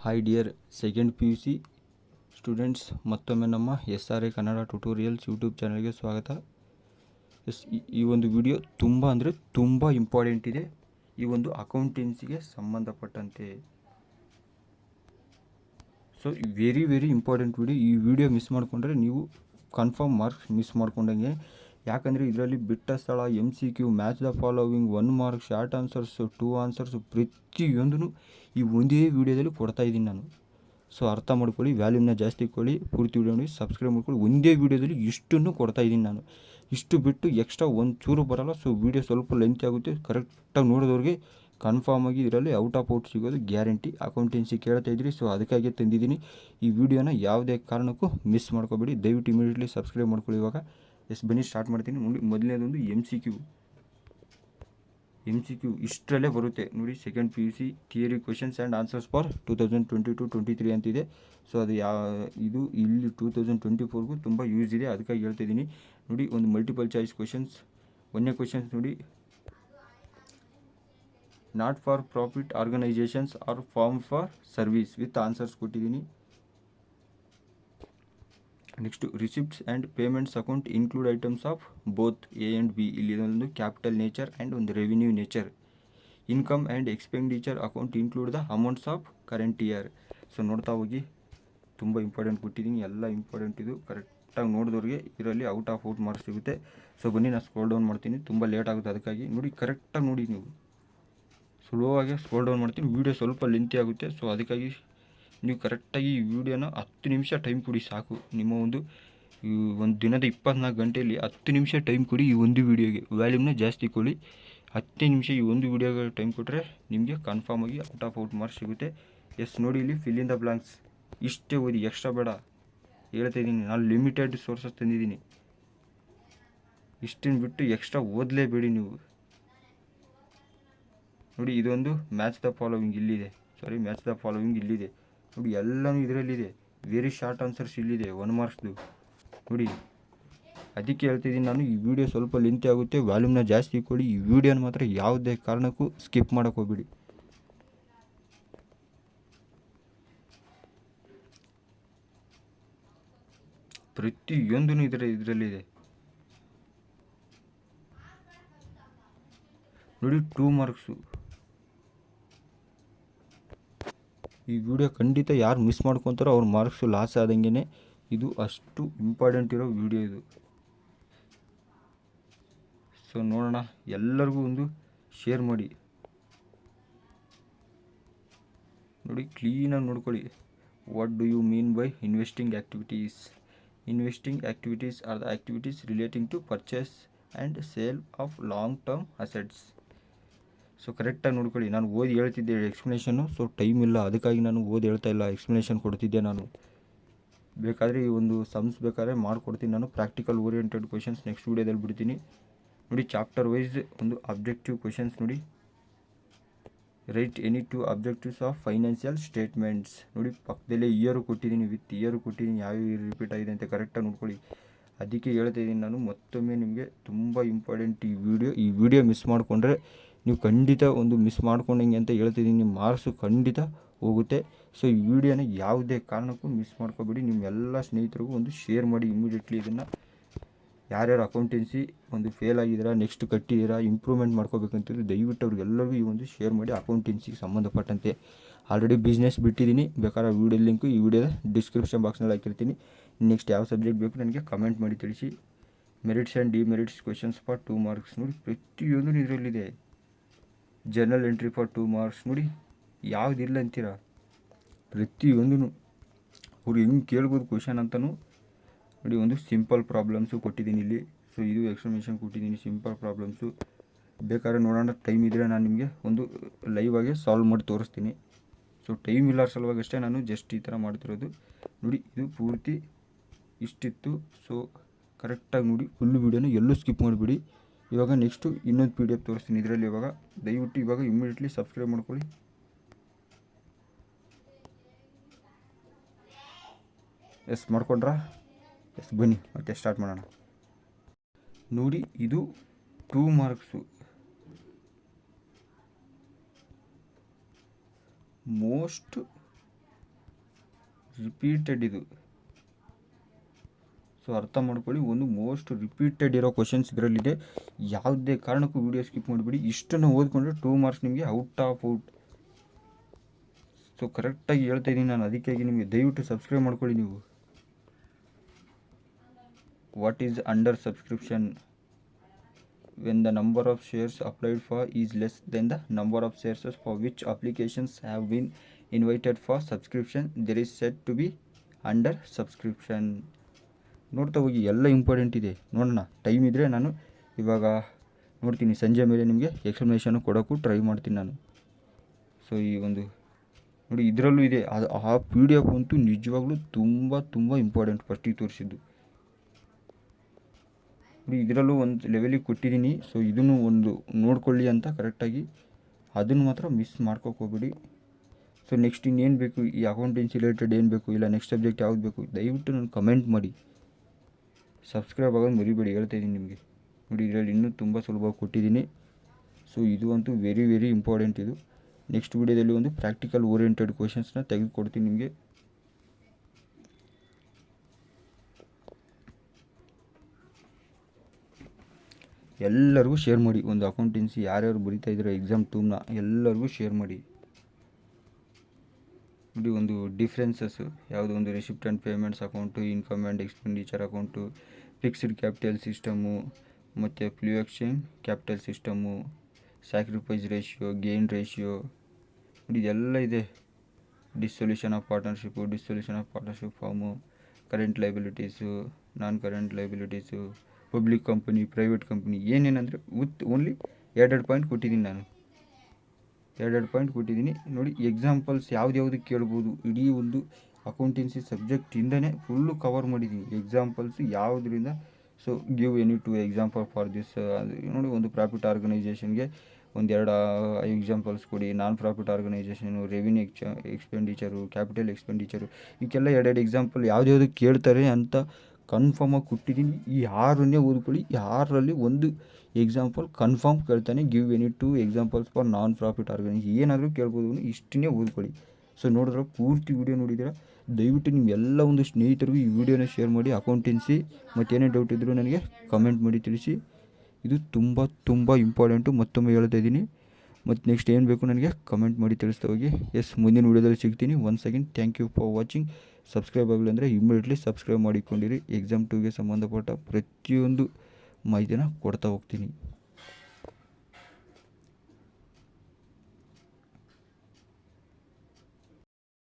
Hi dear second PUC students, ಮತ್ತೊಮ್ಮೆ ನಮ್ಮ SRA Kannada tutorials YouTube ಚಾನಲ್ಗೆ ಸ್ವಾಗತ. ಈ ಒಂದು ವಿಡಿಯೋ ತುಂಬ ಇಂಪಾರ್ಟೆಂಟ್ ಇದೆ. ಈ ಒಂದು ಅಕೌಂಟೆನ್ಸಿಗೆ ಸಂಬಂಧಪಟ್ಟಂತೆ. So very important video. ಈ ವಿಡಿಯೋ ಮಿಸ್ ಮಾಡಿಕೊಂಡ್ರೆ ನೀವು ಕನ್ಫರ್ಮ್ ಮಾರ್ಕ್ಸ್ ಮಿಸ್ ಮಾಡ್ಕೊಂಡಂಗೆ. ಯಾಕಂದರೆ ಇದರಲ್ಲಿ ಬಿಟ್ಟ ಸ್ಥಳ, MCQ, match the following, 1 mark, short answers, 2 answers ಪ್ರತಿಯೊಂದೂ ಈ ಒಂದೇ ವಿಡಿಯೋದಲ್ಲಿ ಕೊಡ್ತಾಯಿದ್ದೀನಿ ನಾನು. ಸೊ ಅರ್ಥ ಮಾಡ್ಕೊಳ್ಳಿ, ವ್ಯಾಲ್ಯೂಮ್ನ ಜಾಸ್ತಿ ಕೊಡಿ, ಪೂರ್ತಿ ವಿಡಿಯೋ ನೋಡಿ, ಸಬ್ಸ್ಕ್ರೈಬ್ ಮಾಡ್ಕೊಳ್ಳಿ. ಒಂದೇ ವಿಡಿಯೋದಲ್ಲಿ ಇಷ್ಟನ್ನು ಕೊಡ್ತಾಯಿದ್ದೀನಿ ನಾನು. ಇಷ್ಟು ಬಿಟ್ಟು ಎಕ್ಸ್ಟ್ರಾ ಒಂಚೂರು ಬರೋಲ್ಲ. ಸೊ ವಿಡಿಯೋ ಸ್ವಲ್ಪ ಲೆಂತ್ ಆಗುತ್ತೆ. ಕರೆಕ್ಟಾಗಿ ನೋಡಿದವ್ರಿಗೆ ಕನ್ಫರ್ಮ್ ಆಗಿ ಇದರಲ್ಲಿ ಔಟ್ ಆಫ್ ಔಟ್ ಸಿಗೋದು ಗ್ಯಾರಂಟಿ. ಅಕೌಂಟೆನ್ಸಿ ಕೇಳ್ತಾಯಿದ್ರಿ, ಸೊ ಅದಕ್ಕಾಗಿ ತಂದಿದ್ದೀನಿ ಈ ವಿಡಿಯೋನ. ಯಾವುದೇ ಕಾರಣಕ್ಕೂ ಮಿಸ್ ಮಾಡ್ಕೋಬೇಡಿ. ದಯವಿಟ್ಟು ಇಮಿಡಿಯೇಟ್ಲಿ ಸಬ್ಸ್ಕ್ರೈಬ್ ಮಾಡ್ಕೊಳ್ಳಿ. ಇವಾಗ ಬನ್ನಿ ಸ್ಟಾರ್ಟ್ ಮಾಡ್ತೀನಿ. ನೋಡಿ, ಮೊದಲನೇದೊಂದು MCQ ಇಷ್ಟರಲ್ಲೇ ಬರುತ್ತೆ ನೋಡಿ. Second PUC theory questions and answers for 2022-23 ಅಂತಿದೆ. ಸೊ ಅದು ಇದು ಇಲ್ಲಿ 2024ಗೂ ತುಂಬ ಯೂಸ್ ಇದೆ, ಅದಕ್ಕಾಗಿ ಹೇಳ್ತಾಯಿದ್ದೀನಿ. ನೋಡಿ, ಒಂದು ಮಲ್ಟಿಪಲ್ ಚಾಯ್ಸ್ ಕ್ವೆಶನ್ಸ್. ಒಂದನೇ ಕ್ವೆಶನ್ಸ್ ನೋಡಿ, not for profit organisations are form for service with answers ಕೊಟ್ಟಿದ್ದೀನಿ. Next receipts and payments account include items of both A and B. ಇಲ್ಲಿ ಒಂದು ಕ್ಯಾಪಿಟಲ್ ನೇಚರ್ ಆ್ಯಂಡ್ ಒಂದು revenue nature. Income and expenditure account include the amounts of current year. So ನೋಡ್ತಾ ಹೋಗಿ, ತುಂಬ important ಕೊಟ್ಟಿದ್ದೀನಿ, ಎಲ್ಲ important. ಇದು ಕರೆಕ್ಟಾಗಿ ನೋಡಿದವ್ರಿಗೆ ಇದರಲ್ಲಿ ಔಟ್ ಆಫ್ ಔಟ್ ಮಾರ್ಕ್ಸ್ ಸಿಗುತ್ತೆ. ಸೊ ಬನ್ನಿ, ನಾನು ಸ್ಕ್ರೋಲ್ ಡೌನ್ ಮಾಡ್ತೀನಿ, ತುಂಬ ಲೇಟ್ ಆಗುತ್ತೆ, ಅದಕ್ಕಾಗಿ ನೋಡಿ ಕರೆಕ್ಟಾಗಿ ನೋಡಿ. ನೀವು ಸ್ಲೋ ಆಗಿ ಸ್ಕ್ರೋಲ್ ಡೌನ್ ಮಾಡ್ತೀನಿ, ವೀಡಿಯೋ ಸ್ವಲ್ಪ ಲೆಂತಿ ಆಗುತ್ತೆ. ಸೊ ಅದಕ್ಕಾಗಿ ನೀವು ಕರೆಕ್ಟಾಗಿ ಈ ವಿಡಿಯೋನ 10 ನಿಮಿಷ ಟೈಮ್ ಕೊಡಿ ಸಾಕು. ನಿಮ್ಮ ಒಂದು ದಿನದ 24 ಗಂಟೆಯಲ್ಲಿ 10 ನಿಮಿಷ ಟೈಮ್ ಕೊಡಿ ಈ ಒಂದು ವಿಡಿಯೋಗೆ. ವ್ಯಾಲ್ಯೂಮ್ನ ಜಾಸ್ತಿ ಕೊಡಿ. 10 ನಿಮಿಷ ಈ ಒಂದು ವಿಡಿಯೋಗೆ ಟೈಮ್ ಕೊಟ್ಟರೆ ನಿಮಗೆ ಕನ್ಫರ್ಮ್ ಆಗಿ ಔಟ್ ಆಫ್ ಔಟ್ ಮಾರ್ಕ್ಸ್ ಸಿಗುತ್ತೆ. ನೋಡಿ, ಇಲ್ಲಿ ಫಿಲ್ ಇನ್ ದ ಬ್ಲಾಂಕ್ಸ್ ಇಷ್ಟೇ ಓದಿ, ಎಕ್ಸ್ಟ್ರಾ ಬೇಡ. ಹೇಳ್ತಾಯಿದ್ದೀನಿ, ನಾನು ಲಿಮಿಟೆಡ್ ಸೋರ್ಸಸ್ ತಂದಿದ್ದೀನಿ. ಇಷ್ಟನ್ನು ಬಿಟ್ಟು ಎಕ್ಸ್ಟ್ರಾ ಓದಲೇಬೇಡಿ ನೀವು. ನೋಡಿ, ಇದೊಂದು ಮ್ಯಾಚ್ ದ ಫಾಲೋವಿಂಗ್ ಇಲ್ಲಿದೆ. ಮ್ಯಾಚ್ ದ ಫಾಲೋವಿಂಗ್ ಇಲ್ಲಿದೆ ನೋಡಿ, ಎಲ್ಲನೂ ಇದರಲ್ಲಿದೆ. ವೆರಿ ಶಾರ್ಟ್ ಆನ್ಸರ್ಸ್ ಇಲ್ಲಿದೆ, 1 ಮಾರ್ಕ್ಸ್ದು ನೋಡಿ. ಅದಕ್ಕೆ ಹೇಳ್ತಿದ್ದೀನಿ ನಾನು, ಈ ವಿಡಿಯೋ ಸ್ವಲ್ಪ ಲೆಂತಿ ಆಗುತ್ತೆ, ವ್ಯಾಲ್ಯೂಮ್ನ ಜಾಸ್ತಿ ಕೊಡಿ. ಈ ವಿಡಿಯೋನ ಮಾತ್ರ ಯಾವುದೇ ಕಾರಣಕ್ಕೂ ಸ್ಕಿಪ್ ಮಾಡೋಕ್ಕೆ ಹೋಗ್ಬೇಡಿ. ಪ್ರತಿಯೊಂದೂ ಇದರಲ್ಲಿದೆ ನೋಡಿ. 2 ಮಾರ್ಕ್ಸು. ಈ ವಿಡಿಯೋ ಖಂಡಿತ ಯಾರು ಮಿಸ್ ಮಾಡ್ಕೊತಾರೋ ಅವ್ರ ಮಾರ್ಕ್ಸು ಲಾಸ್ ಆದಂಗೆ. ಇದು ಅಷ್ಟು ಇಂಪಾರ್ಟೆಂಟ್ ಇರೋ ವಿಡಿಯೋ ಇದು. ಸೊ ನೋಡೋಣ, ಎಲ್ಲರಿಗೂ ಒಂದು ಶೇರ್ ಮಾಡಿ ನೋಡಿ, ಕ್ಲೀನಾಗಿ ನೋಡ್ಕೊಳ್ಳಿ. What do you mean by investing activities? Investing activities are the activities relating to purchase and sale of long term assets. So ಕರೆಕ್ಟಾಗಿ ನೋಡ್ಕೊಳ್ಳಿ. ನಾನು ಓದಿ ಹೇಳ್ತಿದ್ದೆ ಎಕ್ಸ್ಪ್ಲನೇಷನ್ನು. ಸೊ ಟೈಮ್ ಇಲ್ಲ, ಅದಕ್ಕಾಗಿ ನಾನು ಓದಿ ಹೇಳ್ತಾ ಇಲ್ಲ, ಎಕ್ಸ್ಪ್ಲನೇಷನ್ ಕೊಡ್ತಿದ್ದೆ ನಾನು. ಬೇಕಾದರೆ ಈ ಒಂದು ಸಮ್ಸ್ ಬೇಕಾದ್ರೆ ಮಾಡಿಕೊಡ್ತೀನಿ ನಾನು. ಪ್ರಾಕ್ಟಿಕಲ್ ಓರಿಯೆಂಟೆಡ್ ಕ್ವೆಶನ್ಸ್ ನೆಕ್ಸ್ಟ್ ವೀಡಿಯೋದಲ್ಲಿ ಬಿಡ್ತೀನಿ ನೋಡಿ. ಚಾಪ್ಟರ್ ವೈಸ್ ಒಂದು ಅಬ್ಜೆಕ್ಟಿವ್ ಕ್ವೆಶನ್ಸ್ ನೋಡಿ. Right any 2 objectives of financial statements ನೋಡಿ. ಪಕ್ಕದಲ್ಲೇ ಇಯರು ಕೊಟ್ಟಿದ್ದೀನಿ, ವಿತ್ ಇಯರು ಕೊಟ್ಟಿದ್ದೀನಿ, ಯಾವ್ಯಾವ ರಿಪೀಟ್ ಆಗಿದೆ ಅಂತ ಕರೆಕ್ಟಾಗಿ ನೋಡ್ಕೊಳ್ಳಿ. ಅದಕ್ಕೆ ಹೇಳ್ತಾ ಇದ್ದೀನಿ ನಾನು ಮತ್ತೊಮ್ಮೆ ನಿಮಗೆ, ತುಂಬ ಇಂಪಾರ್ಟೆಂಟ್ ಈ ವಿಡಿಯೋ ಮಿಸ್ ಮಾಡಿಕೊಂಡ್ರೆ ನೀವು ಖಂಡಿತ ಒಂದು ಮಿಸ್ ಮಾಡ್ಕೊಂಡಂಗೆ ಅಂತ ಹೇಳ್ತಿದ್ದೀನಿ. ನಿಮ್ಮ ಮಾರ್ಕ್ಸು ಖಂಡಿತ ಹೋಗುತ್ತೆ. ಸೊ ಈ ವಿಡಿಯೋನ ಯಾವುದೇ ಕಾರಣಕ್ಕೂ ಮಿಸ್ ಮಾಡ್ಕೋಬೇಡಿ. ನಿಮ್ಮೆಲ್ಲ ಸ್ನೇಹಿತರಿಗೂ ಒಂದು ಶೇರ್ ಮಾಡಿ ಇಮಿಡಿಯೇಟ್ಲಿ. ಇದನ್ನು ಯಾರ್ಯಾರು ಅಕೌಂಟೆನ್ಸಿ ಒಂದು ಫೇಲ್ ಆಗಿದ್ದೀರಾ, ನೆಕ್ಸ್ಟ್ ಕಟ್ಟಿದ್ದೀರಾ, ಇಂಪ್ರೂವ್ಮೆಂಟ್ ಮಾಡ್ಕೋಬೇಕಂತಿದ್ರೆ ದಯವಿಟ್ಟು ಅವ್ರಿಗೆಲ್ಲರಿಗೂ ಈ ಒಂದು ಶೇರ್ ಮಾಡಿ. ಅಕೌಂಟೆನ್ಸಿಗೆ ಸಂಬಂಧಪಟ್ಟಂತೆ ಆಲ್ರೆಡಿ ಬಿಸ್ನೆಸ್ ಬಿಟ್ಟಿದ್ದೀನಿ, ಬೇಕಾದ್ರೆ ವಿಡಿಯೋ ಲಿಂಕು ಈ ವಿಡಿಯೋದ ಡಿಸ್ಕ್ರಿಪ್ಷನ್ ಬಾಕ್ಸ್ನಲ್ಲಿ ಹಾಕಿರ್ತೀನಿ. ನೆಕ್ಸ್ಟ್ ಯಾವ ಸಬ್ಜೆಕ್ಟ್ ಬೇಕು ನನಗೆ ಕಮೆಂಟ್ ಮಾಡಿ ತಿಳಿಸಿ. Merits and demerits questions for 2 marks ನೋಡಿ. ಪ್ರತಿಯೊಂದು ಇದರಲ್ಲಿದೆ. ಜರ್ನಲ್ ಎಂಟ್ರಿ ಫಾರ್ 2 ಮಾರ್ಕ್ಸ್ ನೋಡಿ. ಯಾವುದಿಲ್ಲ ಅಂತೀರಾ, ಪ್ರತಿಯೊಂದೂ ಅವ್ರು ಹೆಂಗೆ ಕೇಳ್ಬೋದು ಕ್ವೆಶನ್ ಅಂತಲೂ ನೋಡಿ. ಒಂದು ಸಿಂಪಲ್ ಪ್ರಾಬ್ಲಮ್ಸು ಕೊಟ್ಟಿದ್ದೀನಿ ಇಲ್ಲಿ. ಸೊ ಇದು ಎಕ್ಸ್ಪ್ಲನೇಷನ್ ಕೊಟ್ಟಿದ್ದೀನಿ, ಸಿಂಪಲ್ ಪ್ರಾಬ್ಲಮ್ಸು. ಬೇಕಾದ್ರೆ ನೋಡೋಣ, ಟೈಮ್ ಇದ್ದರೆ ನಾನು ನಿಮಗೆ ಒಂದು ಲೈವ್ ಆಗಿ ಸಾಲ್ವ್ ಮಾಡಿ ತೋರಿಸ್ತೀನಿ. ಸೊ ಟೈಮ್ ಇಲ್ಲ ಸಲುವಾಗಿ ಅಷ್ಟೇ ನಾನು ಜಸ್ಟ್ ಈ ಥರ ಮಾಡ್ತಿರೋದು ನೋಡಿ. ಇದು ಪೂರ್ತಿ ಇಷ್ಟಿತ್ತು. ಸೊ ಕರೆಕ್ಟಾಗಿ ನೋಡಿ, ಫುಲ್ ವೀಡಿಯೋನ ಎಲ್ಲೂ ಸ್ಕಿಪ್ ಮಾಡಿಬಿಡಿ. ಇವಾಗ ನೆಕ್ಸ್ಟು ಇನ್ನೊಂದು PDF ತೋರಿಸ್ತೀನಿ ಇದರಲ್ಲಿ. ಇವಾಗ ದಯವಿಟ್ಟು ಇವಾಗ ಇಮಿಡಿಯೇಟ್ಲಿ ಸಬ್ಸ್ಕ್ರೈಬ್ ಮಾಡ್ಕೊಳ್ಳಿ. ಮಾಡ್ಕೊಂಡ್ರಾ? ಬನ್ನಿ ಮತ್ತೆ ಸ್ಟಾರ್ಟ್ ಮಾಡೋಣ ನೋಡಿ. ಇದು 2 ಮಾರ್ಕ್ಸು. ಮೋಸ್ಟ್ ರಿಪೀಟೆಡ್ ಇದು. ಸೊ ಅರ್ಥ ಮಾಡ್ಕೊಳ್ಳಿ, ಒಂದು ಮೋಸ್ಟ್ ರಿಪೀಟೆಡ್ ಇರೋ ಕ್ವಶನ್ಸ್ ಇದರಲ್ಲಿದೆ. ಯಾವುದೇ ಕಾರಣಕ್ಕೂ ವೀಡಿಯೋ ಸ್ಕಿಪ್ ಮಾಡಿಬಿಡಿ. ಇಷ್ಟನ್ನು ಓದ್ಕೊಂಡ್ರೆ 2 ಮಾರ್ಕ್ಸ್ ನಿಮಗೆ ಔಟ್. ಸೊ ಕರೆಕ್ಟಾಗಿ ಹೇಳ್ತಾ ಇದ್ದೀನಿ ನಾನು, ಅದಕ್ಕಾಗಿ ನಿಮಗೆ ದಯವಿಟ್ಟು ಸಬ್ಸ್ಕ್ರೈಬ್ ಮಾಡ್ಕೊಳ್ಳಿ ನೀವು. What is under subscription? when the number of shares applied for is less than the number of shares for which applications have been invited for subscription, there is said to be under subscription. ನೋಡ್ತಾ ಹೋಗಿ, ಎಲ್ಲ important ಇದೆ. ನೋಡೋಣ, time ಇದ್ದರೆ ನಾನು ಇವಾಗ ನೋಡ್ತೀನಿ, ಸಂಜೆ ಮೇಲೆ ನಿಮಗೆ ಎಕ್ಸ್ಪ್ಲನೇಷನ್ ಕೊಡೋಕ್ಕೂ ಟ್ರೈ ಮಾಡ್ತೀನಿ ನಾನು. ಸೊ ಈ ಒಂದು ನೋಡಿ, ಇದರಲ್ಲೂ ಇದೆ. ಆ ಪಿ ಡಿ ಎಫ್ ಅಂತೂ ನಿಜವಾಗ್ಲೂ ತುಂಬ ಇಂಪಾರ್ಟೆಂಟ್. ಫಸ್ಟಿಗೆ ತೋರಿಸಿದ್ದು ನೋಡಿ, ಇದರಲ್ಲೂ ಒಂದು ಲೆವೆಲಿಗೆ ಕೊಟ್ಟಿದ್ದೀನಿ. ಸೊ ಇದನ್ನು ಒಂದು ನೋಡ್ಕೊಳ್ಳಿ ಅಂತ ಕರೆಕ್ಟಾಗಿ, ಅದನ್ನು ಮಾತ್ರ ಮಿಸ್ ಮಾಡ್ಕೋಕೆ ಹೋಗ್ಬೇಡಿ. ಸೊ ನೆಕ್ಸ್ಟ್ ಇನ್ನೇನು ಬೇಕು, ಈ ಅಕೌಂಟೆನ್ಸಿ ರಿಲೇಟೆಡ್ ಏನು ಬೇಕು, ಇಲ್ಲ ನೆಕ್ಸ್ಟ್ ಸಬ್ಜೆಕ್ಟ್ ಯಾವ್ದು ಬೇಕು, ದಯವಿಟ್ಟು ನಾನು ಕಮೆಂಟ್ ಮಾಡಿ. ಸಬ್ಸ್ಕ್ರೈಬ್ ಆಗೋದು ಮರಿಬೇಡಿ, ಹೇಳ್ತಾಯಿದ್ದೀನಿ ನಿಮಗೆ. ನೋಡಿ, ಇದರಲ್ಲಿ ಇನ್ನೂ ತುಂಬ ಸುಲಭವಾಗಿ ಕೊಟ್ಟಿದ್ದೀನಿ. ಸೊ ಇದು ಅಂತೂ ವೆರಿ ಇಂಪಾರ್ಟೆಂಟ್ ಇದು. ನೆಕ್ಸ್ಟ್ ವಿಡಿಯೋದಲ್ಲಿ ಒಂದು ಪ್ರಾಕ್ಟಿಕಲ್ ಓರಿಯೆಂಟೆಡ್ ಕ್ವಶನ್ಸ್ನ ತೆಗೆದುಕೊಡ್ತೀನಿ ನಿಮಗೆ. ಎಲ್ಲರಿಗೂ ಶೇರ್ ಮಾಡಿ. ಒಂದು ಅಕೌಂಟೆನ್ಸಿ ಯಾರ್ಯಾರು ಬರೀತಾ ಇದ್ದೀರೋ ಎಕ್ಸಾಮ್ 2ನ ಎಲ್ಲರಿಗೂ ಶೇರ್ ಮಾಡಿ. ನೋಡಿ, ಒಂದು ಡಿಫ್ರೆನ್ಸಸ್ಸು ಯಾವುದು, ಒಂದು receipt and payments account, income and expenditure account, fixed capital system, ಮತ್ತು fluctuation capital system, sacrifice ratio, gain ratio, ನೋಡಿ ಇದೆಲ್ಲ ಇದೆ. Dissolution of partnership firm, current liabilities, non current liabilities, public company, private company, ಏನೇನಂದರೆ with only 2 point ಕೊಟ್ಟಿದ್ದೀನಿ ನಾನು. 2 point ಕೊಟ್ಟಿದ್ದೀನಿ. ನೋಡಿ, examples ಯಾವ್ದು ಕೇಳ್ಬೋದು, ಇಡೀ ಒಂದು ಅಕೌಂಟೆನ್ಸಿ ಸಬ್ಜೆಕ್ಟಿಂದನೇ ಫುಲ್ಲು ಕವರ್ ಮಾಡಿದ್ದೀನಿ ಎಕ್ಸಾಂಪಲ್ಸ್ ಯಾವುದರಿಂದ. So give any 2 example for this. ನೋಡಿ, ಒಂದು ಪ್ರಾಫಿಟ್ ಆರ್ಗನೈಜೇಷನ್ಗೆ 1-2 ಎಕ್ಸಾಂಪಲ್ಸ್ ಕೊಡಿ. Non profit organisation, revenue expenditure, capital expenditure, ಇದಕ್ಕೆಲ್ಲ 2 ಎಕ್ಸಾಂಪಲ್ ಯಾವ್ದು ಕೇಳ್ತಾರೆ ಅಂತ ಕನ್ಫರ್ಮಾಗಿ ಕೊಟ್ಟಿದ್ದೀನಿ. ಈ 6ನ್ನೇ ಓದ್ಕೊಳ್ಳಿ. 6ರಲ್ಲಿ ಒಂದು ಎಕ್ಸಾಂಪಲ್ ಕನ್ಫರ್ಮ್ ಕೇಳ್ತಾನೆ. Give any 2 examples for non profit organisation, ಏನಾದರೂ ಕೇಳ್ಬೋದು, ಇಷ್ಟನ್ನೇ ಓದ್ಕೊಳ್ಳಿ. ಸೊ ನೋಡಿದ್ರೆ ಪೂರ್ತಿ ವಿಡಿಯೋ ನೋಡಿದ್ದೀರಾ. ದಯವಿಟ್ಟು ನಿಮ್ಮೆಲ್ಲ ಒಂದು ಸ್ನೇಹಿತರಿಗೂ ಈ ವಿಡಿಯೋನ ಶೇರ್ ಮಾಡಿ. ಅಕೌಂಟೆನ್ಸಿ ಮತ್ತೇನೇ ಡೌಟ್ ಇದ್ದರೂ ನನಗೆ ಕಮೆಂಟ್ ಮಾಡಿ ತಿಳಿಸಿ. ಇದು ತುಂಬ ಇಂಪಾರ್ಟೆಂಟು, ಮತ್ತೊಮ್ಮೆ ಹೇಳ್ತಾ ಇದ್ದೀನಿ. ಮತ್ತು ನೆಕ್ಸ್ಟ್ ಏನು ಬೇಕು ನನಗೆ ಕಮೆಂಟ್ ಮಾಡಿ ತಿಳಿಸ್ತಾ ಹೋಗಿ. ಮುಂದಿನ ವಿಡಿಯೋದಲ್ಲಿ ಸಿಗ್ತೀನಿ. Once again thank you for watching. Subscribe ಆಗಲಿ ಅಂದರೆ ಇಮಿಡಿಯೇಟ್ಲಿ ಸಬ್ಸ್ಕ್ರೈಬ್ ಮಾಡಿಕೊಂಡಿರಿ. ಎಕ್ಸಾಮ್ 2ಗೆ ಸಂಬಂಧಪಟ್ಟ ಪ್ರತಿಯೊಂದು ಮಾಹಿತಿನ ಕೊಡ್ತಾ ಹೋಗ್ತೀನಿ.